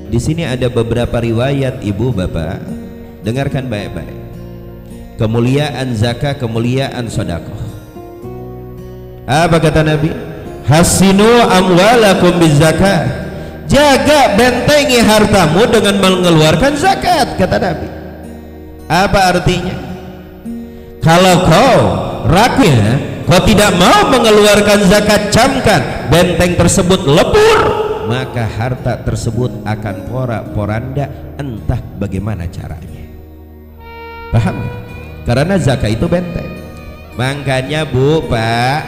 Di sini ada beberapa riwayat ibu bapak, dengarkan baik-baik. Kemuliaan zakat, kemuliaan sedekah. Apa kata Nabi? Hasinu amwalakum bizakah. Jaga, bentengi hartamu dengan mengeluarkan zakat, kata Nabi. Apa artinya? Kalau kau rakyat, kau tidak mau mengeluarkan zakat, camkan benteng tersebut lebur, maka harta tersebut akan porak-poranda entah bagaimana caranya. Paham? Karena zakat itu benteng. Makanya bu, pak,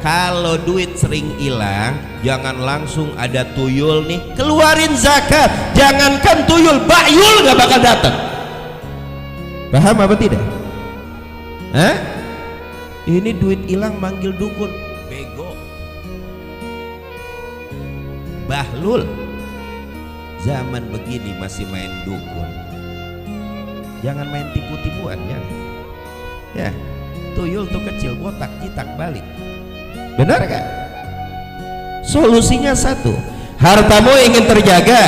kalau duit sering hilang, jangan langsung ada tuyul nih keluarin zakat. Jangankan tuyul, bayul nggak bakal datang. Paham apa tidak? Hah? Ini duit hilang manggil dukun, bego, bahlul. Zaman begini masih main dukun, jangan main tipu-tipuan ya. Ya, tuyul tuh kecil, botak, jitak, balik. Benar gak? Solusinya satu, hartamu ingin terjaga,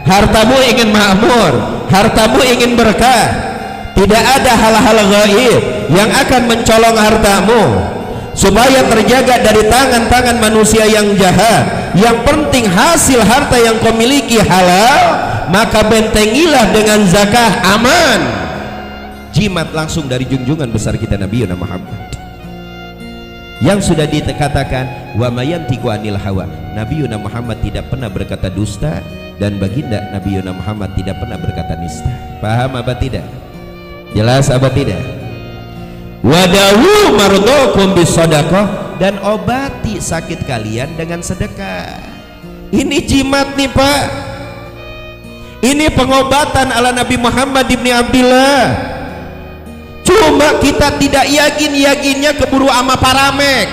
hartamu ingin makmur, hartamu ingin berkah, tidak ada hal-hal gaib yang akan mencolong hartamu supaya terjaga dari tangan-tangan manusia yang jahat. Yang penting hasil harta yang kau miliki halal, maka bentengilah dengan zakah, aman. Jimat langsung dari junjungan besar kita Nabi Muhammad yang sudah dikatakan wa mayantiqu anil hawa. Nabi Muhammad tidak pernah berkata dusta, dan baginda Nabi Muhammad tidak pernah berkata nista. Paham apa tidak? Jelas apa tidak? Wadawu mardokum bisadaqah, dan obati sakit kalian dengan sedekah. Ini jimat nih pak, ini pengobatan ala Nabi Muhammad ibni Abdillah. Cuma kita tidak yakinnya keburu ama paramek,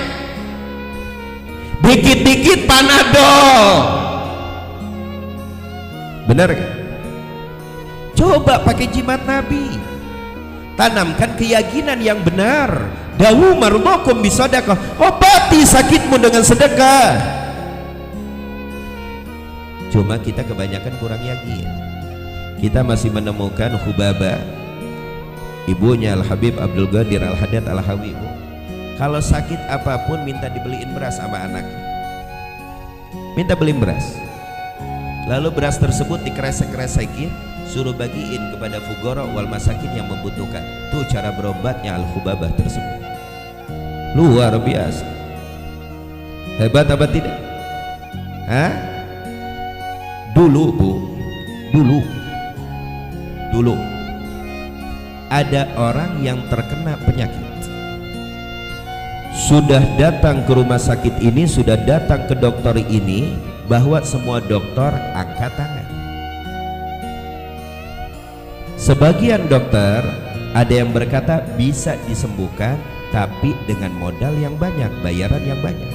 dikit-dikit panadol. Benar kan? Coba pakai jimat Nabi, tanamkan keyakinan yang benar. Dawu mardokum bisadaqah, obati sakitmu dengan sedekah. Cuma kita kebanyakan kurang yakin. Kita masih menemukan Hubabah, ibunya Al-Habib Abdul Qadir Al-Haddad Al-Hawi, kalau sakit apapun minta dibeliin beras sama anaknya, minta beliin beras, lalu beras tersebut dikresek-kresekin, suruh bagiin kepada fugara wal masakin yang membutuhkan. Tuh cara berobatnya Al-Hubabah tersebut, luar biasa. Hebat apa tidak? Hah? Dulu bu, dulu ada orang yang terkena penyakit, sudah datang ke rumah sakit ini, sudah datang ke dokter ini, bahwa semua dokter angkat tangan. Sebagian dokter ada yang berkata bisa disembuhkan, tapi dengan modal yang banyak, bayaran yang banyak.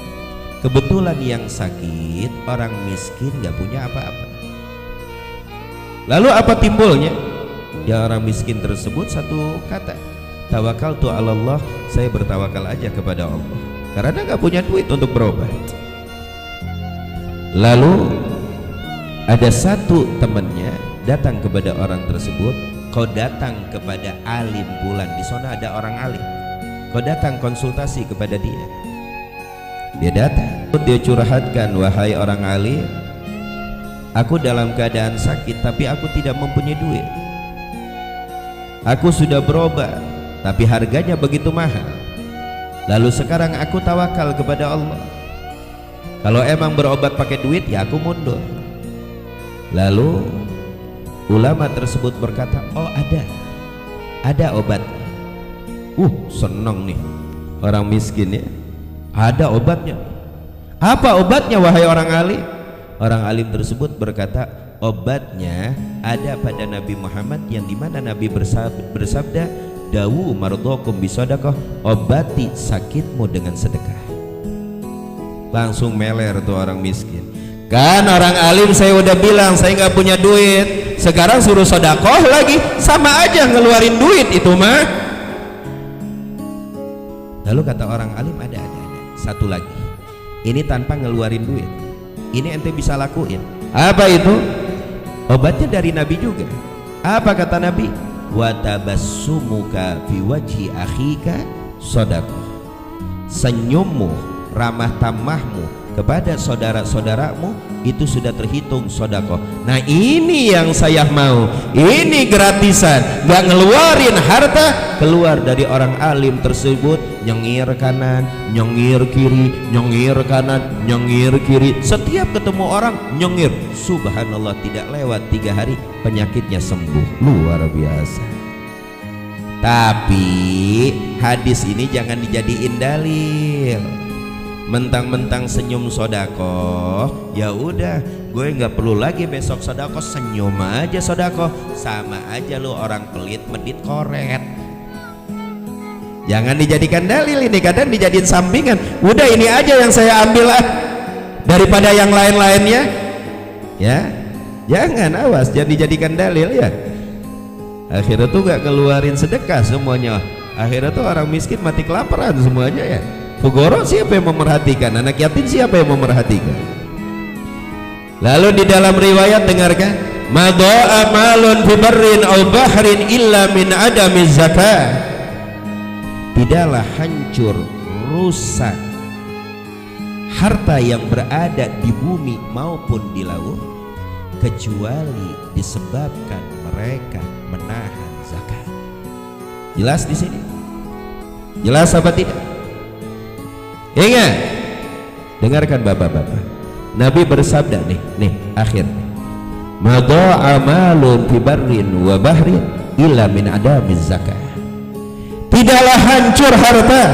Kebetulan yang sakit orang miskin, gak punya apa-apa. Lalu apa timbulnya? Ya orang miskin tersebut satu kata, tawakaltu ala Allah, saya bertawakal aja kepada Allah, karena gak punya duit untuk berobat. Lalu ada satu temannya datang kepada orang tersebut, kau datang kepada alim bulan, di sana ada orang alim, kau datang konsultasi kepada dia. Dia datang, dia curhatkan, wahai orang alim, aku dalam keadaan sakit tapi aku tidak mempunyai duit. Aku sudah berobat tapi harganya begitu mahal. Lalu sekarang aku tawakal kepada Allah. Kalau emang berobat pakai duit ya aku mundur. Lalu ulama tersebut berkata, oh ada obatnya. Senang nih orang miskin ya, ada obatnya. Apa obatnya wahai orang alim? Orang alim tersebut berkata, obatnya ada pada Nabi Muhammad, yang dimana Nabi bersabda, dawu mardokum bisadaqah, obati sakitmu dengan sedekah. Langsung meler tuh orang miskin. Kan orang alim saya udah bilang saya nggak punya duit, sekarang suruh sedekah lagi, sama aja ngeluarin duit itu mah. Lalu kata orang alim, ada satu lagi, ini tanpa ngeluarin duit, ini ente bisa lakuin. Apa itu? Obatnya dari Nabi juga. Apa kata Nabi? Wa tabassumuka fi wajhi akhika shadaqah. Senyummu, ramah tamahmu kepada saudara-saudaramu itu sudah terhitung sedekah. Nah ini yang saya mau, ini gratisan, gak ngeluarin harta, keluar dari orang alim tersebut, nyengir kanan, nyengir kiri, nyengir kanan, nyengir kiri, setiap ketemu orang nyengir. Subhanallah, tidak lewat 3 hari penyakitnya sembuh. Luar biasa. Tapi hadis ini jangan dijadiin dalil. Mentang-mentang senyum sodakoh, ya udah, gue nggak perlu lagi besok sodakoh, senyum aja sodakoh, sama aja lu orang pelit medit koret. Jangan dijadikan dalil ini, kadang dijadiin sampingan. Udah ini aja yang saya ambil lah, daripada yang lain-lainnya. Ya, jangan, awas, jangan dijadikan dalil ya. Akhirnya tuh gak keluarin sedekah semuanya. Akhirnya tuh orang miskin mati kelaparan semuanya ya. Fugoro siapa yang memerhatikan? Anak yatim siapa yang memerhatikan? Lalu di dalam riwayat dengarkan, madha'a malun fi barrin aw bahrin illa min adami zakat. Tidaklah hancur, rusak harta yang berada di bumi maupun di laut kecuali disebabkan mereka menahan zakat. Jelas di sini? Jelas apa tidak? Ingat, dengarkan bapak-bapak. Nabi bersabda nih akhir. Madha'a malun fi barrin wa bahrin illa min adami zakat. Tidaklah hancur harta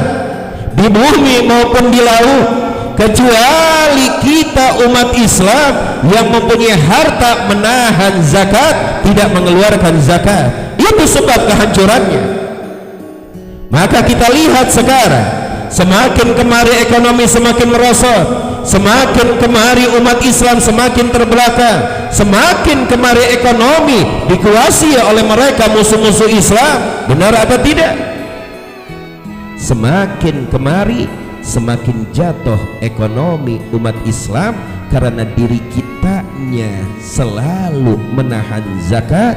di bumi maupun di laut kecuali kita umat Islam yang mempunyai harta menahan zakat, tidak mengeluarkan zakat. Itu sebab kehancurannya. Maka kita lihat sekarang, semakin kemari ekonomi semakin merosot, semakin kemari umat Islam semakin terbelakang, semakin kemari ekonomi dikuasai oleh mereka musuh-musuh Islam. Benar apa tidak? Semakin kemari semakin jatuh ekonomi umat Islam karena diri kitanya selalu menahan zakat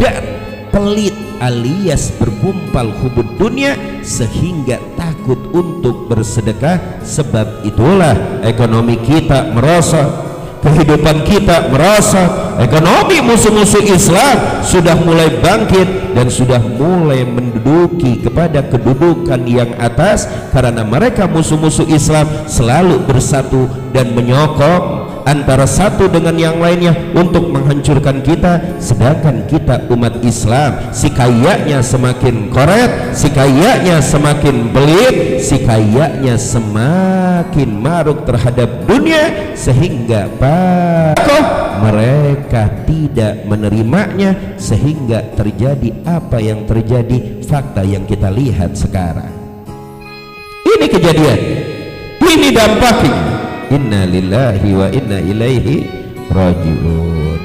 dan pelit alias bergumpal hubud dunia sehingga takut untuk bersedekah. Sebab itulah ekonomi kita merosot, kehidupan kita merosot, ekonomi musuh-musuh Islam sudah mulai bangkit dan sudah mulai menduduki kepada kedudukan yang atas karena mereka musuh-musuh Islam selalu bersatu dan menyokong antara satu dengan yang lainnya untuk menghancurkan kita. Sedangkan kita umat Islam si kayaknya semakin koret, si kayaknya semakin belit, si kayaknya semakin maruk terhadap dunia sehingga mereka tidak menerimanya sehingga terjadi apa yang terjadi, fakta yang kita lihat sekarang. Ini kejadian, ini dampaknya. Inna lillahi wa inna ilaihi raji'un.